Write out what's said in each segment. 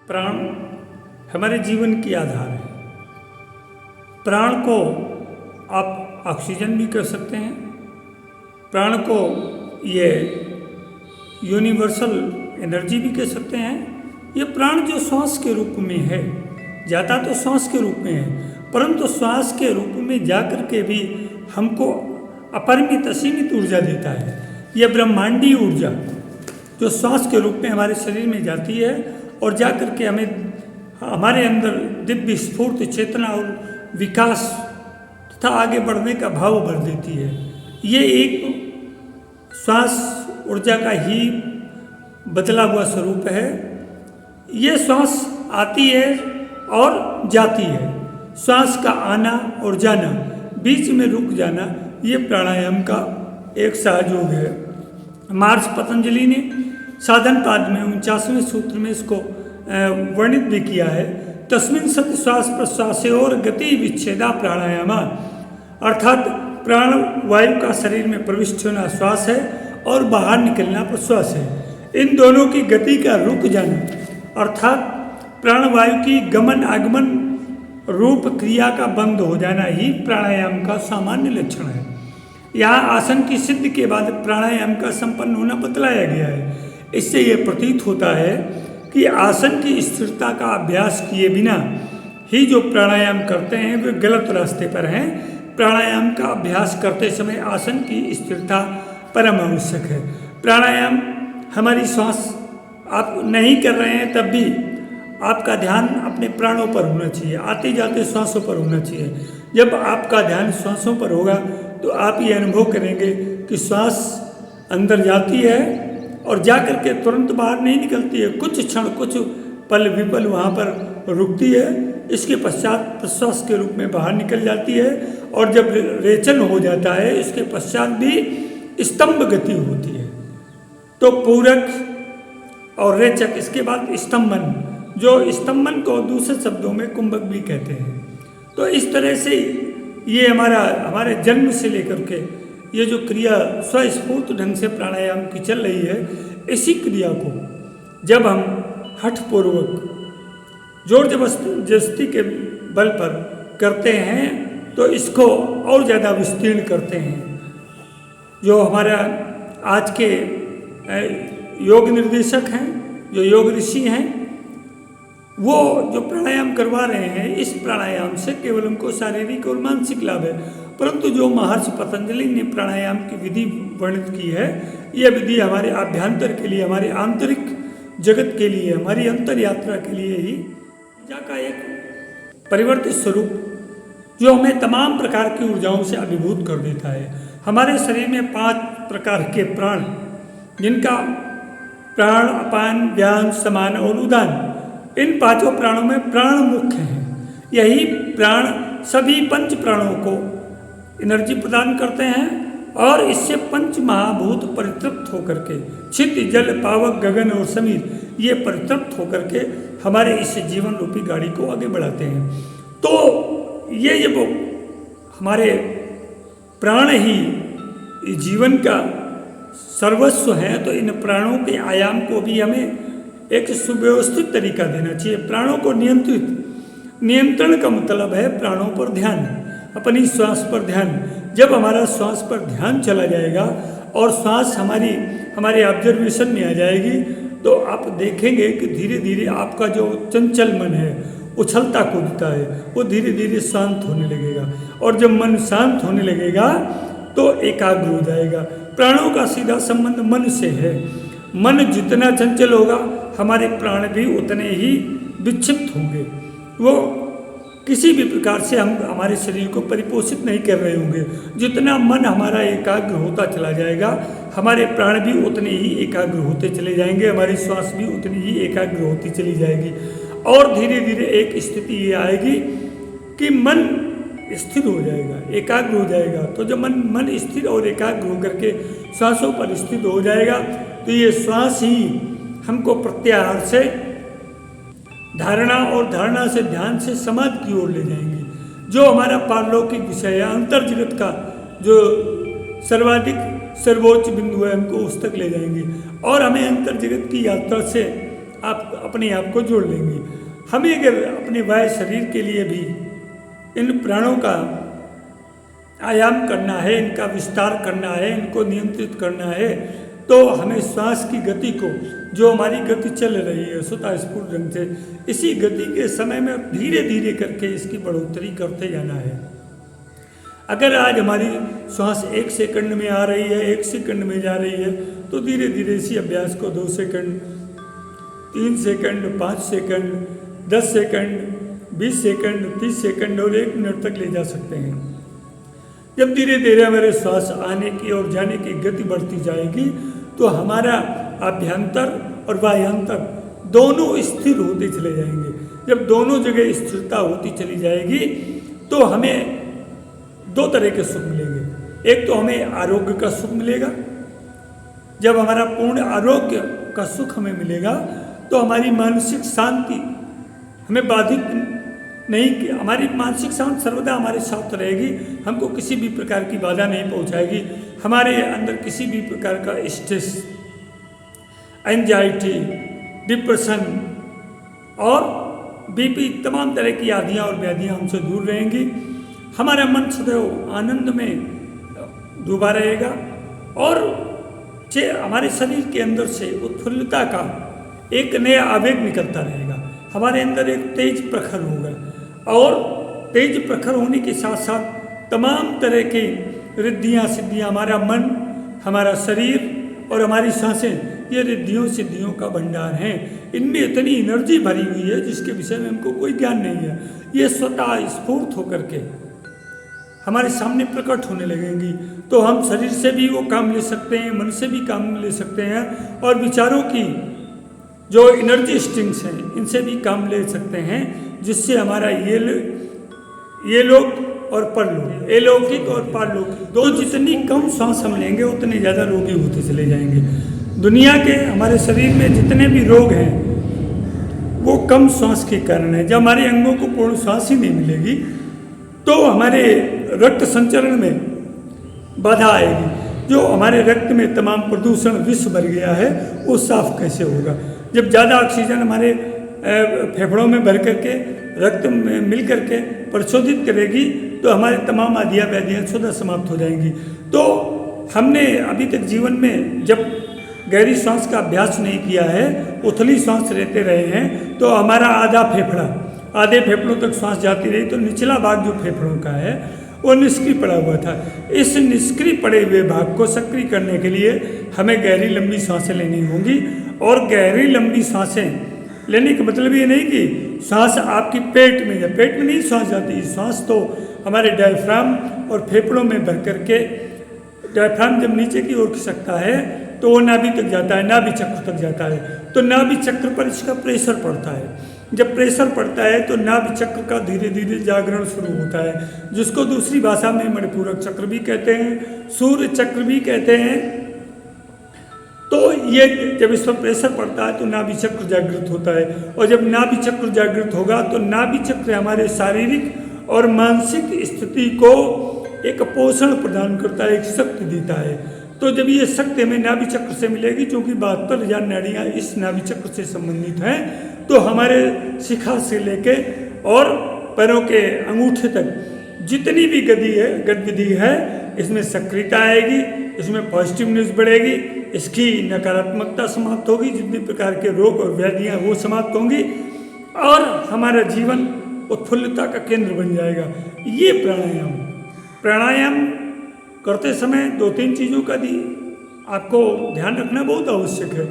प्राण हमारे जीवन की आधार है। प्राण को आप ऑक्सीजन भी कह सकते हैं। प्राण को ये यूनिवर्सल एनर्जी भी कह सकते हैं। ये प्राण जो श्वास के रूप में है, जाता तो श्वास के रूप में है, परंतु श्वास के रूप में जाकर के भी हमको अपरिमित असीमित ऊर्जा देता है। यह ब्रह्मांडीय ऊर्जा जो श्वास के रूप में हमारे शरीर में जाती है और जाकर के हमें हमारे अंदर दिव्य स्फूर्ति, चेतना और विकास तथा आगे बढ़ने का भाव भर देती है। ये एक श्वास ऊर्जा का ही बदला हुआ स्वरूप है। ये श्वास आती है और जाती है। श्वास का आना और जाना, बीच में रुक जाना, ये प्राणायाम का एक सहयोग है। महर्षि पतंजलि ने साधन पाद में 49वें सूत्र में इसको वर्णित भी किया है। तस्मिन् सति श्वास प्रश्वासयोर गति विच्छेदा प्राणायाम, अर्थात प्राण वायु का शरीर में प्रविष्ट होना श्वास है और बाहर निकलना प्रश्वास है। इन दोनों की गति का रुक जाना अर्थात प्राणवायु की गमन आगमन रूप क्रिया का बंद हो जाना ही प्राणायाम का सामान्य लक्षण है। यहाँ आसन की सिद्धि के बाद प्राणायाम का संपन्न होना बतलाया गया है। इससे यह प्रतीत होता है कि आसन की स्थिरता का अभ्यास किए बिना ही जो प्राणायाम करते हैं वे गलत रास्ते पर हैं। प्राणायाम का अभ्यास करते समय आसन की स्थिरता परम आवश्यक है। प्राणायाम हमारी श्वास आप नहीं कर रहे हैं तब भी आपका ध्यान अपने प्राणों पर होना चाहिए, आते जाते श्वासों पर होना चाहिए। जब आपका ध्यान श्वासों पर होगा तो आप ये अनुभव करेंगे कि श्वास अंदर जाती है और जाकर के तुरंत बाहर नहीं निकलती है, कुछ क्षण कुछ पल विपल वहाँ पर रुकती है। इसके पश्चात प्रश्वास के रूप में बाहर निकल जाती है और जब रेचन हो जाता है इसके पश्चात भी स्तंभ गति होती है। तो पूरक और रेचक, इसके बाद स्तंभन, जो स्तंभन को दूसरे शब्दों में कुंभक भी कहते हैं। तो इस तरह से ये हमारे जन्म से लेकर के ये जो क्रिया स्वस्फूर्त ढंग से प्राणायाम की चल रही है, इसी क्रिया को जब हम हठपूर्वक जोर जबरदस्ती के बल पर करते हैं तो इसको और ज़्यादा विस्तीर्ण करते हैं। जो हमारा आज के योग निर्देशक हैं, जो योग ऋषि हैं, वो जो प्राणायाम करवा रहे हैं, इस प्राणायाम से केवल हमको शारीरिक और मानसिक लाभ है। परंतु जो महर्षि पतंजलि ने प्राणायाम की विधि वर्णित की है, यह विधि हमारे आभ्यंतर के लिए, हमारे आंतरिक जगत के लिए, हमारी अंतर यात्रा के लिए ही ऊर्जा का एक परिवर्तित स्वरूप जो हमें तमाम प्रकार की ऊर्जाओं से अभिभूत कर देता है। हमारे शरीर में 5 प्रकार के प्राण, जिनका प्राण, अपान, व्यान, समान और उदान, इन 5 प्राणों में प्राण मुख्य हैं। यही प्राण सभी 5 प्राणों को एनर्जी प्रदान करते हैं और इससे 5 महाभूत परितृप्त होकर के, छिद, जल, पावक, गगन और समीर, ये परितृप्त होकर के हमारे इस जीवन रूपी गाड़ी को आगे बढ़ाते हैं। तो ये जब हमारे प्राण ही जीवन का सर्वस्व है तो इन प्राणों के आयाम को भी हमें एक सुव्यवस्थित तरीका देना चाहिए। प्राणों को नियंत्रण का मतलब है प्राणों पर ध्यान, अपनी श्वास पर ध्यान। जब हमारा श्वास पर ध्यान चला जाएगा और श्वास हमारे ऑब्जर्वेशन में आ जाएगी तो आप देखेंगे कि धीरे धीरे आपका जो चंचल मन है, उछलता कूदता है, वो धीरे धीरे शांत होने लगेगा। और जब मन शांत होने लगेगा तो एकाग्र हो जाएगा। प्राणों का सीधा संबंध मन से है। मन जितना चंचल होगा हमारे प्राण भी उतने ही विक्षिप्त होंगे। वो किसी भी प्रकार से हम हमारे शरीर को परिपोषित नहीं कर रहे होंगे। जितना मन हमारा एकाग्र होता चला जाएगा, हमारे प्राण भी उतने ही एकाग्र होते चले जाएंगे, हमारी श्वास भी उतनी ही एकाग्र होती चली जाएगी। और धीरे धीरे एक स्थिति ये आएगी कि मन स्थिर हो जाएगा, एकाग्र हो जाएगा। तो जब मन स्थिर और एकाग्र होकर के श्वासों पर स्थित हो जाएगा तो ये श्वास ही हमको प्रत्याहार से धारणा और धारणा से ध्यान से समाधि की ओर ले जाएंगे। जो हमारा पारलौकिक विषय है, अंतर जगत का जो सर्वोच्च बिंदु है, हमको उस तक ले जाएंगे और हमें अंतर जगत की यात्रा से आप अपने आप को जोड़ लेंगे। हमें अगर अपने बाह्य शरीर के लिए भी इन प्राणों का आयाम करना है, इनका विस्तार करना है, इनको नियंत्रित करना है, तो हमें श्वास की गति को, जो हमारी गति चल रही है स्वतः स्फूर्त ढंग से, इसी गति के समय में धीरे धीरे करके इसकी बढ़ोतरी करते जाना है। अगर आज हमारी श्वास 1 सेकंड में आ रही है, 1 सेकंड में जा रही है, तो धीरे धीरे इसी अभ्यास को 2 second, 3 second, 5 second, 10 second, 20 second, 30 second और 1 मिनट तक ले जा सकते हैं। जब धीरे धीरे हमारे श्वास आने की और जाने की गति बढ़ती जाएगी, तो हमारा आभ्यंतर और बाह्यंतर दोनों स्थिर होते चले जाएंगे। जब दोनों जगह स्थिरता होती चली जाएगी, तो हमें 2 तरह के सुख मिलेंगे। एक तो हमें आरोग्य का सुख मिलेगा। जब हमारा पूर्ण आरोग्य का सुख हमें मिलेगा, तो हमारी मानसिक शांति हमें बाधित नहीं, हमारी मानसिक शांति सर्वदा हमारे साथ रहेगी, हमको किसी भी प्रकार की बाधा नहीं पहुंचाएगी। हमारे अंदर किसी भी प्रकार का स्ट्रेस, एंजाइटी, डिप्रेशन और बीपी, तमाम तरह की आदियाँ और व्याधियाँ हमसे दूर रहेंगी। हमारा मन सदैव आनंद में डूबा रहेगा और हमारे शरीर के अंदर से उत्फुल्लता का एक नया आवेग निकलता रहेगा। हमारे अंदर एक तेज प्रखर होगा और तेज प्रखर होने के साथ साथ तमाम तरह की रिद्धियाँ सिद्धियाँ, हमारा मन, हमारा शरीर और हमारी सांसें, ये रिद्धियों सिद्धियों का भंडार हैं। इनमें इतनी एनर्जी भरी हुई है जिसके विषय में हमको कोई ज्ञान नहीं है। ये स्वतः स्फूर्त होकर के हमारे सामने प्रकट होने लगेंगी, तो हम शरीर से भी वो काम ले सकते हैं, मन से भी काम ले सकते हैं और विचारों की जो एनर्जी स्ट्रिंग्स हैं इनसे भी काम ले सकते हैं, जिससे हमारा ये लोग और परलोक, अलौकिक और पारलौकिक, दो जितनी कम सांस हम लेंगे उतने ज़्यादा रोगी होते चले जाएंगे। दुनिया के हमारे शरीर में जितने भी रोग हैं वो कम सांस के कारण है। जब हमारे अंगों को पूर्ण सांस ही नहीं मिलेगी तो हमारे रक्त संचरण में बाधा आएगी। जो हमारे रक्त में तमाम प्रदूषण विष भर गया है वो साफ कैसे होगा? जब ज़्यादा ऑक्सीजन हमारे फेफड़ों में भर करके रक्त में मिल करके प्रशोधित करेगी तो हमारे तमाम आदियाँ व्याधियाँ स्वतः समाप्त हो जाएंगी। तो हमने अभी तक जीवन में जब गहरी सांस का अभ्यास नहीं किया है, उथली सांस लेते रहे हैं, तो हमारा आधे फेफड़ों तक सांस जाती रही, तो निचला भाग जो फेफड़ों का है वो निष्क्रिय पड़ा हुआ था। इस निष्क्रिय पड़े हुए भाग को सक्रिय करने के लिए हमें गहरी लंबी सांसें लेनी होंगी। और गहरी लंबी सांसें लेने का मतलब ये नहीं कि सांस आपकी पेट में जाए, पेट में नहीं सांस जाती। सांस तो हमारे डायफ्राम और फेफड़ों में भर करके, डायफ्राम जब नीचे की ओर खिसकता है तो वो नाभि तक जाता है, नाभि चक्र तक जाता है, तो नाभि चक्र पर इसका प्रेशर पड़ता है। जब प्रेशर पड़ता है तो नाभि चक्र का धीरे धीरे जागरण शुरू होता है, जिसको दूसरी भाषा में मणिपूरक चक्र भी कहते हैं, सूर्य चक्र भी कहते हैं। तो ये जब इस पर प्रेशर पड़ता है तो नाभि चक्र जागृत होता है, और जब नाभि चक्र जागृत होगा तो नाभि चक्र हमारे शारीरिक और मानसिक स्थिति को एक पोषण प्रदान करता है, एक शक्ति देता है। तो जब ये शक्ति हमें नाभि चक्र से मिलेगी, जो कि 72,000 नाड़ियाँ इस नाभि चक्र से संबंधित हैं, तो हमारे शिखा से लेके और पैरों के अंगूठे तक जितनी भी गतिविधि है इसमें सक्रियता आएगी, इसमें पॉजिटिवनेस बढ़ेगी, इसकी नकारात्मकता समाप्त होगी, जितने प्रकार के रोग और व्याधियाँ वो समाप्त होंगी और हमारा जीवन उत्फुल्लता का केंद्र बन जाएगा। ये प्राणायाम करते समय 2-3 चीज़ों का आपको ध्यान रखना बहुत आवश्यक है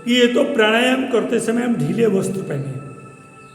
कि ये तो प्राणायाम करते समय हम ढीले वस्त्र पहने,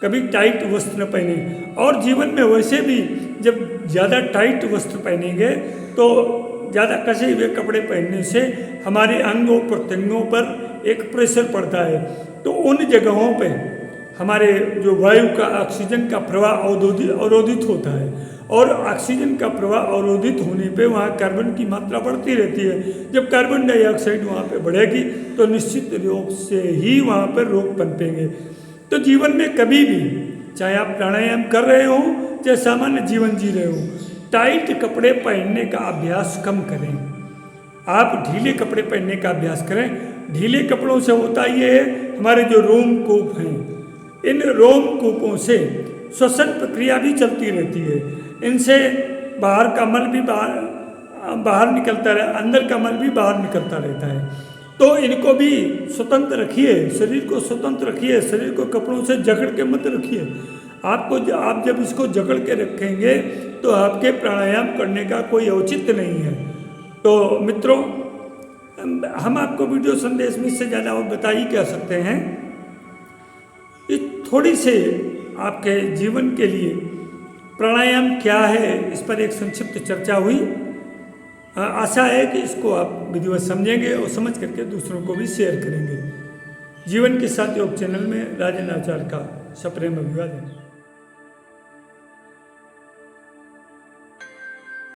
कभी टाइट वस्त्र न पहने। और जीवन में वैसे भी जब ज़्यादा टाइट वस्त्र पहनेंगे तो ज़्यादा कसे हुए कपड़े पहनने से हमारे अंगों प्रत्यंगों पर एक प्रेशर पड़ता है, तो उन जगहों पे हमारे जो वायु का, ऑक्सीजन का प्रवाह अवरोधित होता है, और ऑक्सीजन का प्रवाह अवरोधित होने पे वहाँ कार्बन की मात्रा बढ़ती रहती है। जब कार्बन डाइऑक्साइड वहाँ पे बढ़ेगी तो निश्चित रूप से ही वहाँ पर रोग पनपेंगे। तो जीवन में कभी भी, चाहे आप प्राणायाम कर रहे हो चाहे सामान्य जीवन जी रहे हो, टाइट कपड़े पहनने का अभ्यास कम करें। आप ढीले कपड़े पहनने का अभ्यास करें। ढीले कपड़ों से होता ये है, हमारे जो रोमकूप हैं, इन रोमकूपों से श्वसन प्रक्रिया भी चलती रहती है। इनसे बाहर का मल भी बाहर निकलता रहे, अंदर का मल भी बाहर निकलता रहता है। तो इनको भी स्वतंत्र रखिए, शरीर को स्वतंत्र रखिए, शरीर को कपड़ों से जकड़ के मत रखिए। आप जब इसको जकड़ के रखेंगे तो आपके प्राणायाम करने का कोई औचित्य नहीं है। तो मित्रों, हम आपको वीडियो संदेश में इससे ज़्यादा और बता ही क्या सकते हैं। इस थोड़ी से आपके जीवन के लिए प्राणायाम क्या है, इस पर एक संक्षिप्त चर्चा हुई। आशा है कि इसको आप विधिवत समझेंगे और समझ करके दूसरों को भी शेयर करेंगे। जीवन के साथ योग चैनल में राजेंद्र आचार्य का सप्रेम अभिवादन।